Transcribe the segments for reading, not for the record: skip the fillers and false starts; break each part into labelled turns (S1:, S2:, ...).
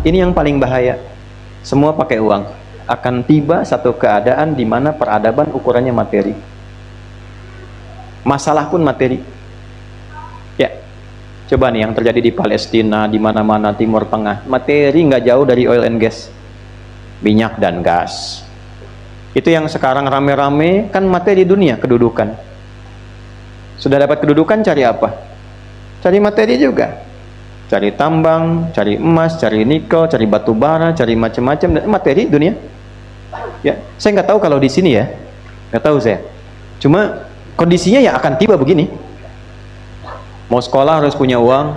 S1: Ini yang paling bahaya. Semua pakai uang. Akan tiba satu keadaan di mana peradaban ukurannya materi. Masalah pun materi. Ya, coba nih yang terjadi di Palestina, di mana-mana Timur Tengah, materi nggak jauh dari oil and gas, minyak dan gas. Itu yang sekarang rame-rame kan materi dunia, kedudukan. Sudah dapat kedudukan, cari apa? Cari materi juga. Cari tambang, cari emas, cari nikel, cari batu bara, cari macam-macam materi dunia. Ya, saya nggak tahu kalau di sini ya, nggak tahu saya. Cuma kondisinya ya akan tiba begini. Mau sekolah harus punya uang.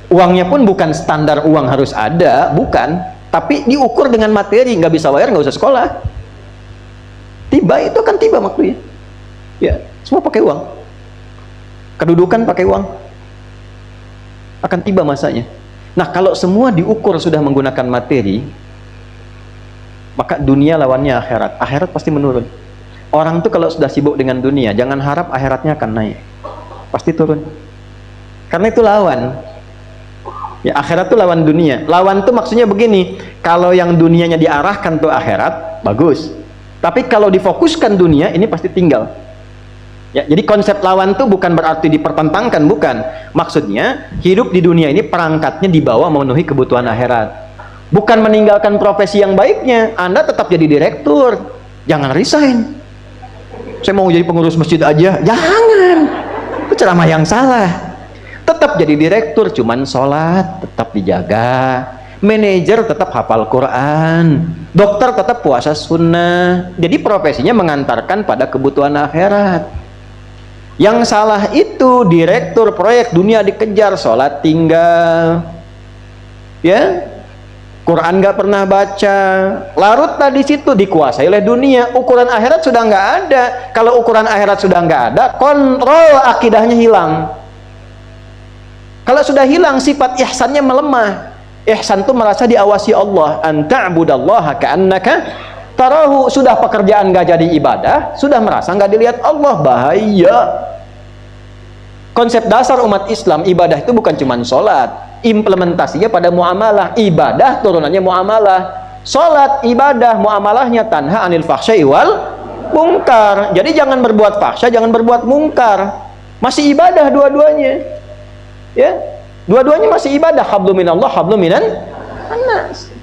S1: Uangnya pun bukan standar uang harus ada, bukan. Tapi diukur dengan materi, nggak bisa bayar nggak usah sekolah. Tiba itu akan tiba waktunya. Ya, semua pakai uang. Kedudukan pakai uang. Akan tiba masanya. Nah, kalau semua diukur sudah menggunakan materi, maka dunia lawannya akhirat. Akhirat pasti menurun. Orang tuh kalau sudah sibuk dengan dunia, jangan harap akhiratnya akan naik. Pasti turun. Karena itu lawan. Ya, akhirat itu lawan dunia. Lawan tuh maksudnya begini, kalau yang dunianya diarahkan tuh akhirat, bagus. Tapi kalau difokuskan dunia, ini pasti tinggal. Ya, jadi konsep lawan tuh bukan berarti dipertentangkan, bukan. Maksudnya, hidup di dunia ini perangkatnya dibawa memenuhi kebutuhan akhirat. Bukan meninggalkan profesi yang baiknya. Anda tetap jadi direktur. Jangan resign. Saya mau jadi pengurus masjid aja, jangan. Itu ceramah yang salah. Tetap jadi direktur, cuman sholat tetap dijaga. Manajer tetap hafal Quran. Dokter tetap puasa sunnah. Jadi profesinya mengantarkan pada kebutuhan akhirat. Yang salah itu direktur proyek dunia dikejar, sholat tinggal. Ya. Quran nggak pernah baca, larut tadi situ dikuasai oleh dunia. Ukuran akhirat sudah nggak ada. Kalau ukuran akhirat sudah nggak ada, kontrol akidahnya hilang. Kalau sudah hilang, sifat ihsannya melemah. Ihsan itu merasa diawasi Allah. Anta'budallaha ka'annaka tarahu. Sudah pekerjaan nggak jadi ibadah, sudah merasa nggak dilihat Allah. Bahaya. Konsep dasar umat Islam, ibadah itu bukan cuma sholat. Implementasinya pada muamalah. Ibadah turunannya muamalah. Sholat, ibadah, muamalahnya tanha anil fahsyai wal mungkar. Jadi jangan berbuat fahsya, jangan berbuat mungkar. Masih ibadah dua-duanya. Ya, dua-duanya masih ibadah. Hablum minallah, hablum minan annas.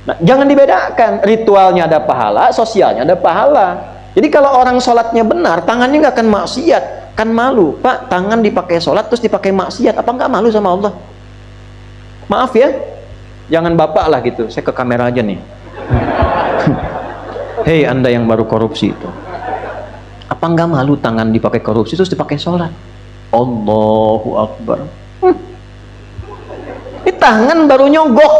S1: Nah, jangan dibedakan. Ritualnya ada pahala, sosialnya ada pahala. Jadi kalau orang sholatnya benar, tangannya nggak akan maksiat. Kan malu, Pak, tangan dipakai sholat terus dipakai maksiat, apa nggak malu sama Allah? Maaf ya, jangan bapak lah gitu, saya ke kamera aja nih. Hei Anda yang baru korupsi itu, apa nggak malu tangan dipakai korupsi terus dipakai sholat? Allahu Akbar. Ini tangan baru nyogok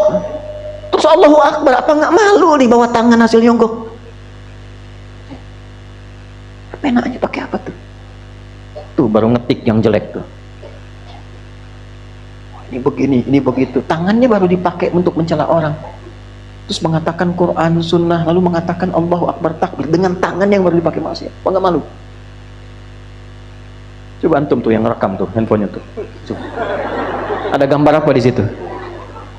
S1: terus Allahu Akbar, apa nggak malu di bawah tangan hasil nyogok? Apa enaknya pakai apa tuh? Tuh baru ngetik yang jelek tuh. Ini begini, ini begitu. Tangannya baru dipakai untuk mencela orang. Terus mengatakan Quran, Sunnah, lalu mengatakan Allahu Akbar takbir dengan tangan yang baru dipakai maksiat. Apa nggak malu? Coba antum tuh yang rekam tuh handphonenya tuh. Coba. Ada gambar apa di situ?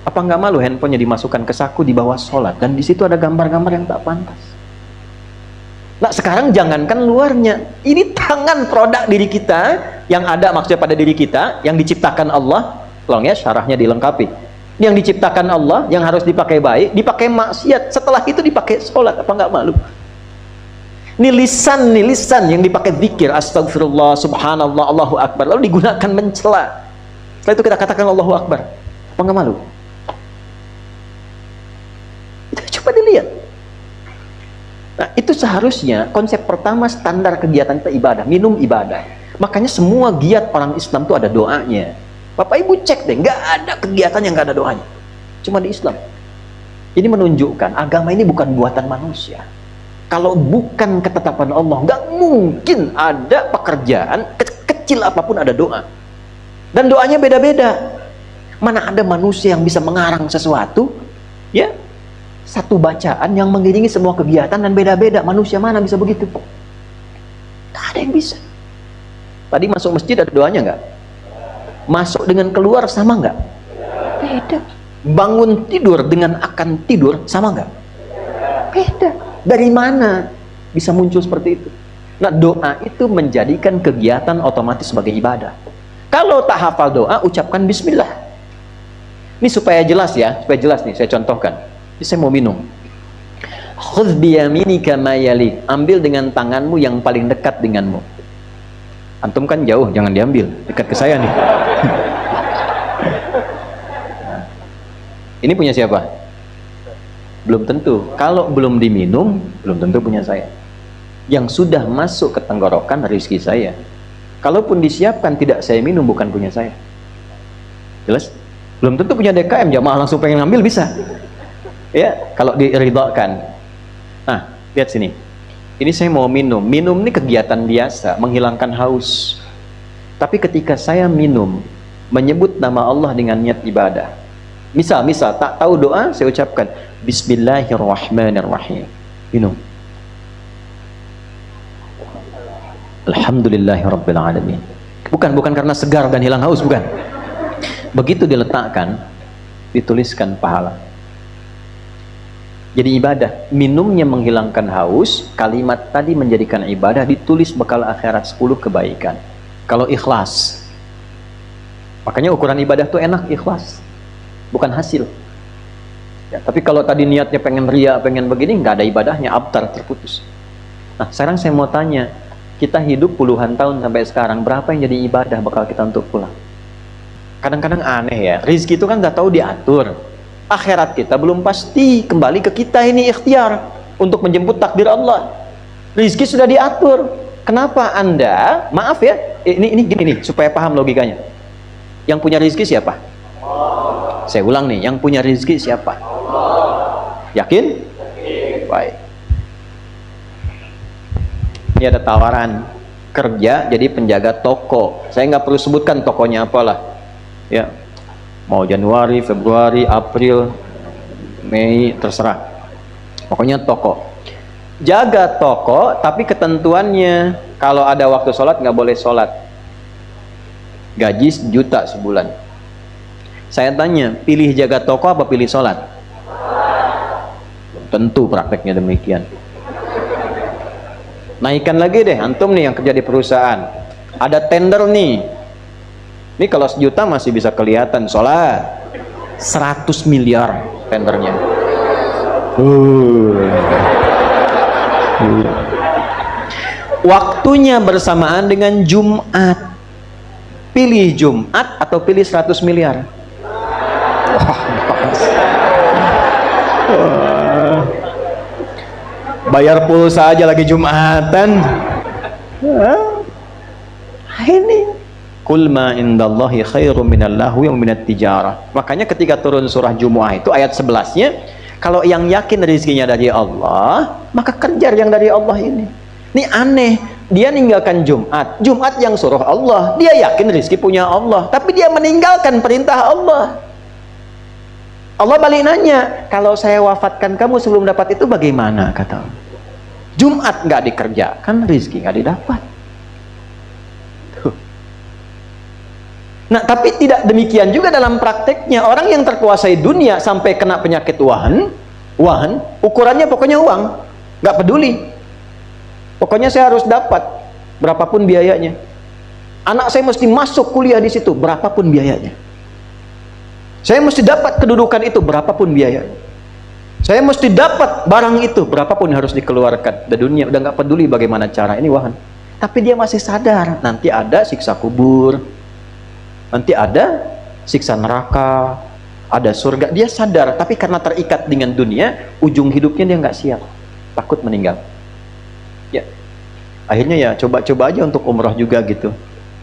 S1: Apa nggak malu handphonenya dimasukkan ke saku di bawah sholat dan di situ ada gambar-gambar yang tak pantas? Nah sekarang jangankan luarnya, ini tangan produk diri kita yang ada maksudnya pada diri kita, yang diciptakan Allah. Tolong ya syarahnya dilengkapi. Yang diciptakan Allah, yang harus dipakai baik, dipakai maksiat, setelah itu dipakai sholat, apa nggak malu? Ini lisan yang dipakai zikir, astagfirullah, subhanallah, Allahu Akbar, lalu digunakan mencela. Setelah itu kita katakan Allahu Akbar, apa nggak malu? Itu coba dilihat. Nah, itu seharusnya konsep pertama standar kegiatan kita ibadah, minum ibadah. Makanya semua giat orang Islam itu ada doanya. Bapak Ibu cek deh, nggak ada kegiatan yang nggak ada doanya. Cuma di Islam. Ini menunjukkan agama ini bukan buatan manusia. Kalau bukan ketetapan Allah, nggak mungkin ada pekerjaan kecil apapun ada doa. Dan doanya beda-beda. Mana ada manusia yang bisa mengarang sesuatu, ya? Satu bacaan yang mengiringi semua kegiatan dan beda-beda. Manusia mana bisa begitu? Gak ada yang bisa. Tadi masuk masjid ada doanya nggak? Masuk dengan keluar sama nggak? Beda. Bangun tidur dengan akan tidur sama nggak? Beda. Dari mana bisa muncul seperti itu? Nah, doa itu menjadikan kegiatan otomatis sebagai ibadah. Kalau tak hafal doa, ucapkan bismillah. Ini supaya jelas ya, supaya jelas nih, saya contohkan. Ini saya mau minum. Khudh biyaminika ma yalik. Ambil dengan tanganmu yang paling dekat denganmu. Antum kan jauh, jangan diambil. Dekat ke saya nih. Ini punya siapa? Belum tentu. Kalau belum diminum, belum tentu punya saya. Yang sudah masuk ke tenggorokan rezeki saya. Kalaupun disiapkan tidak saya minum, bukan punya saya. Jelas? Belum tentu punya DKM, jamaah langsung pengen ngambil bisa. Ya, kalau diridhakan. Nah, lihat sini. Ini saya mau minum. Minum ini kegiatan biasa, menghilangkan haus. Tapi ketika saya minum, menyebut nama Allah dengan niat ibadah. Misal tak tahu doa, saya ucapkan Bismillahirrahmanirrahim. Minum. Alhamdulillahirabbil alamin. Bukan karena segar dan hilang haus, bukan. Begitu diletakkan, dituliskan pahala. Jadi ibadah. Minumnya menghilangkan haus, kalimat tadi menjadikan ibadah, ditulis bekal akhirat 10 kebaikan. Kalau ikhlas. Makanya ukuran ibadah tuh enak, ikhlas. Bukan hasil ya, tapi kalau tadi niatnya pengen ria, pengen begini, nggak ada ibadahnya, abtar, terputus. Nah, sekarang saya mau tanya, kita hidup puluhan tahun sampai sekarang, berapa yang jadi ibadah bakal kita untuk pulang? Kadang-kadang aneh ya, rizki itu kan nggak tahu diatur. Akhirat kita belum pasti, kembali ke kita ini ikhtiar untuk menjemput takdir Allah. Rizki sudah diatur, kenapa Anda, maaf ya, ini gini nih, supaya paham logikanya. Yang punya rizki siapa? Saya ulang nih, yang punya rezeki siapa? Allah. Yakin? Baik. Ini ada tawaran kerja jadi penjaga toko. Saya nggak perlu sebutkan tokonya apalah. Ya, mau Januari, Februari, April, Mei, terserah. Pokoknya toko. Jaga toko, tapi ketentuannya kalau ada waktu sholat nggak boleh sholat. Gaji 1 juta sebulan. Saya tanya, pilih jaga toko apa pilih sholat? Tentu prakteknya demikian. Naikkan lagi deh, antum nih yang kerja di perusahaan. Ada tender nih. Ini kalau 1 juta masih bisa kelihatan, sholat. 100 miliar tendernya. Waktunya bersamaan dengan Jumat. Pilih Jumat atau pilih 100 miliar? Bayar pulsa aja lagi Jumatan. Ini kul ma indallahi khairum minal lahwi wa minat tijarah. Makanya ketika turun surah Jumu'ah itu ayat 11-nya, kalau yang yakin rezekinya dari Allah, maka kejar yang dari Allah ini. Ini aneh, dia meninggalkan Jumat yang suruh Allah, dia yakin rezeki punya Allah, tapi dia meninggalkan perintah Allah. Allah balik nanya, kalau saya wafatkan kamu sebelum dapat itu bagaimana? Kata Allah. Jumat nggak dikerjakan, rezeki nggak didapat. Tuh. Nah, tapi tidak demikian juga dalam prakteknya. Orang yang terkuasai dunia sampai kena penyakit wahan, ukurannya pokoknya uang, nggak peduli. Pokoknya saya harus dapat, berapapun biayanya. Anak saya mesti masuk kuliah di situ, berapapun biayanya. Saya mesti dapat kedudukan itu, berapapun biayanya. Saya mesti dapat barang itu, berapapun harus dikeluarkan. Dan dunia udah nggak peduli bagaimana cara, ini wahan. Tapi dia masih sadar, nanti ada siksa kubur, nanti ada siksa neraka, ada surga. Dia sadar, tapi karena terikat dengan dunia, ujung hidupnya dia nggak siap, takut meninggal. Ya, akhirnya ya coba-coba aja untuk umroh juga gitu.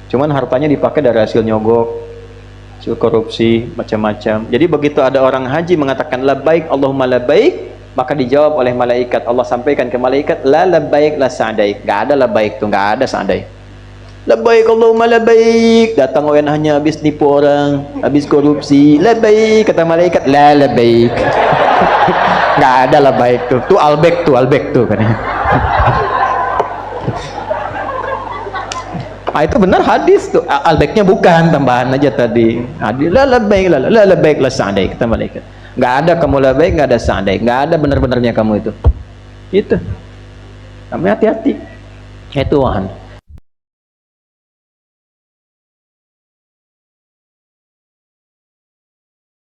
S1: Cuman hartanya dipakai dari hasil nyogok, korupsi, macam-macam. Jadi begitu ada orang haji mengatakan labbaik Allahumma labbaik, maka dijawab oleh malaikat. Allah sampaikan ke malaikat, la labbaik la sa'daik. Enggak ada labbaik tuh, enggak ada sa'daik. Labbaik Allahumma labbaik. Datang orang hanya habis nipu orang, habis korupsi. Labbaik, kata malaikat, la labbaik. Enggak ada labbaik tuh. Tuh albek tuh katanya. Itu benar hadis tuh. Al-baiknya bukan, tambahan aja tadi. La labbaik la sa'daik, kata malaikat. Nggak ada kamu labbaik, nggak ada sa'daik, nggak ada benar-benarnya kamu itu. Itu. Kamu hati-hati. Itu Tuhan.